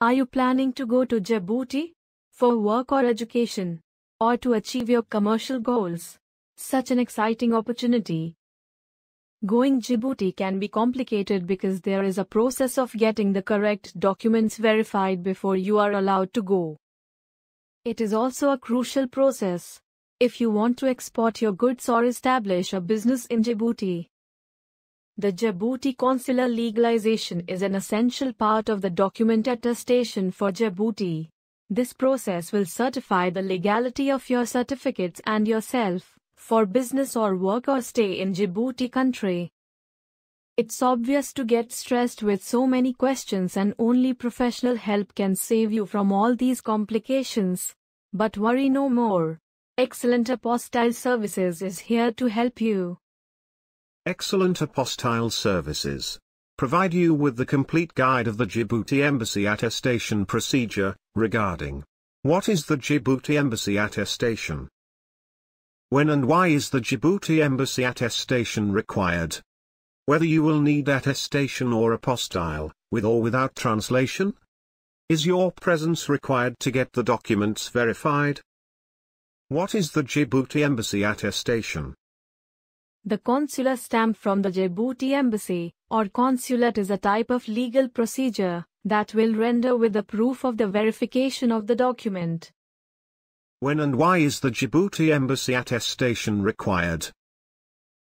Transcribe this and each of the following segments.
Are you planning to go to Djibouti for work or education, or to achieve your commercial goals? Such an exciting opportunity. Going Djibouti can be complicated because there is a process of getting the correct documents verified before you are allowed to go. It is also a crucial process if you want to export your goods or establish a business in Djibouti. The Djibouti consular legalization is an essential part of the document attestation for Djibouti. This process will certify the legality of your certificates and yourself for business or work or stay in Djibouti country. It's obvious to get stressed with so many questions, and only professional help can save you from all these complications. But worry no more. Excellent Apostille Services is here to help you. Excellent Apostille Services provide you with the complete guide of the Djibouti Embassy attestation procedure regarding what is the Djibouti Embassy attestation, when and why is the Djibouti Embassy attestation required, whether you will need attestation or apostille, with or without translation, is your presence required to get the documents verified? What is the Djibouti Embassy attestation? The consular stamp from the Djibouti Embassy, or consulate, is a type of legal procedure that will render with the proof of the verification of the document. When and why is the Djibouti Embassy attestation required?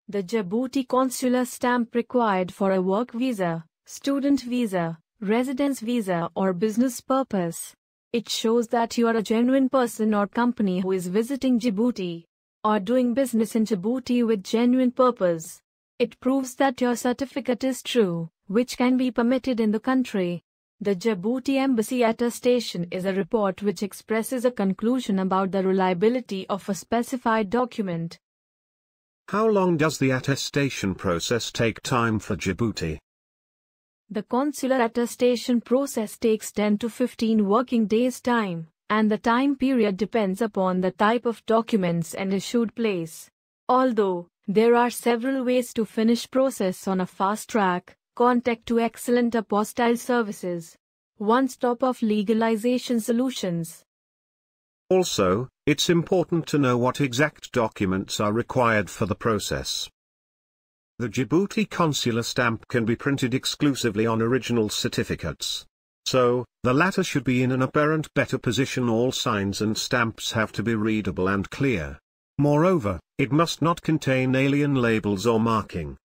The Djibouti consular stamp required for a work visa, student visa, residence visa or business purpose. It shows that you are a genuine person or company who is visiting Djibouti or doing business in Djibouti with genuine purpose. It proves that your certificate is true, which can be permitted in the country. The Djibouti Embassy attestation is a report which expresses a conclusion about the reliability of a specified document. How long does the attestation process take time for Djibouti? The consular attestation process takes 10 to 15 working days time, and the time period depends upon the type of documents and issued place. Although there are several ways to finish process on a fast track, contact to Excellent Apostille Services, one stop of legalization solutions. Also, it's important to know what exact documents are required for the process. The Djibouti consular stamp can be printed exclusively on original certificates. So, the latter should be in an apparent better position. All signs and stamps have to be readable and clear. Moreover, it must not contain alien labels or marking.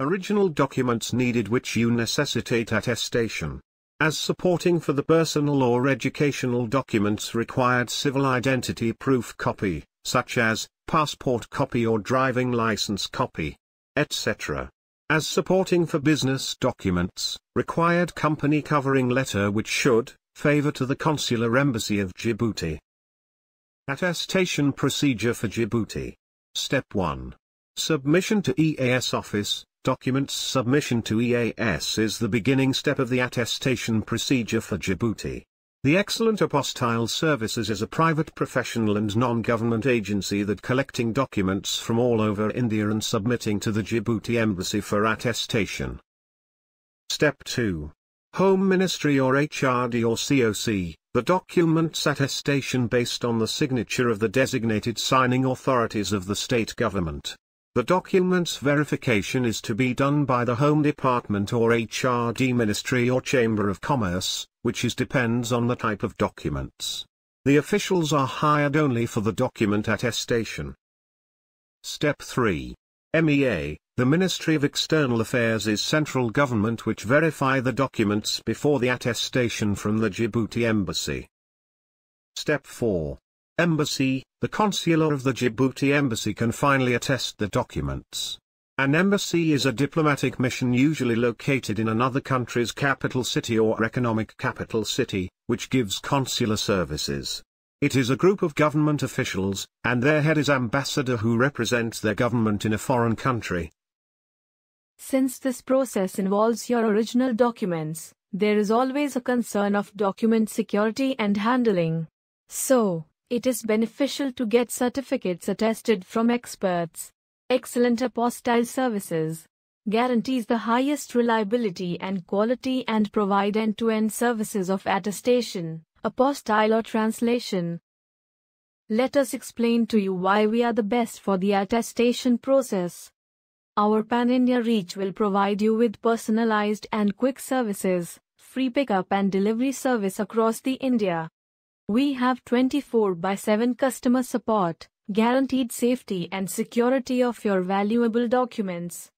Original documents needed which you necessitate attestation. As supporting for the personal or educational documents required civil identity proof copy, such as passport copy or driving license copy, etc. As supporting for business documents, required company covering letter which should favor to the consular embassy of Djibouti. Attestation procedure for Djibouti. Step 1. Submission to EAS office. Documents submission to EAS is the beginning step of the attestation procedure for Djibouti. The Excellent Apostille Services is a private professional and non-government agency that collecting documents from all over India and submitting to the Djibouti Embassy for attestation. Step 2. Home Ministry or HRD or COC, the documents attestation based on the signature of the designated signing authorities of the state government. The documents verification is to be done by the Home Department or HRD Ministry or Chamber of Commerce, which depends on the type of documents. The officials are hired only for the document attestation. Step 3. MEA, the Ministry of External Affairs is central government which verify the documents before the attestation from the Djibouti Embassy. Step 4. Embassy, the consular of the Djibouti Embassy can finally attest the documents. An embassy is a diplomatic mission usually located in another country's capital city or economic capital city, which gives consular services. It is a group of government officials, and their head is ambassador who represents their government in a foreign country. Since this process involves your original documents, there is always a concern of document security and handling. So, it is beneficial to get certificates attested from experts. Excellent Apostille Services guarantees the highest reliability and quality and provide end-to-end services of attestation, apostille or translation. Let us explain to you why we are the best for the attestation process. Our pan-India reach will provide you with personalized and quick services, free pickup and delivery service across the India. We have 24/7 customer support, guaranteed safety and security of your valuable documents.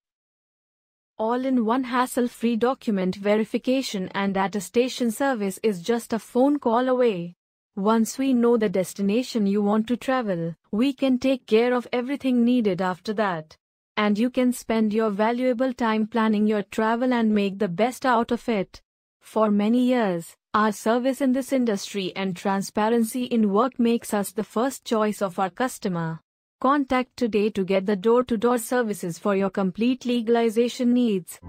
All-in-one hassle-free document verification and attestation service is just a phone call away. Once we know the destination you want to travel, we can take care of everything needed after that. And you can spend your valuable time planning your travel and make the best out of it. For many years, our service in this industry and transparency in work makes us the first choice of our customer. Contact today to get the door-to-door services for your complete legalization needs.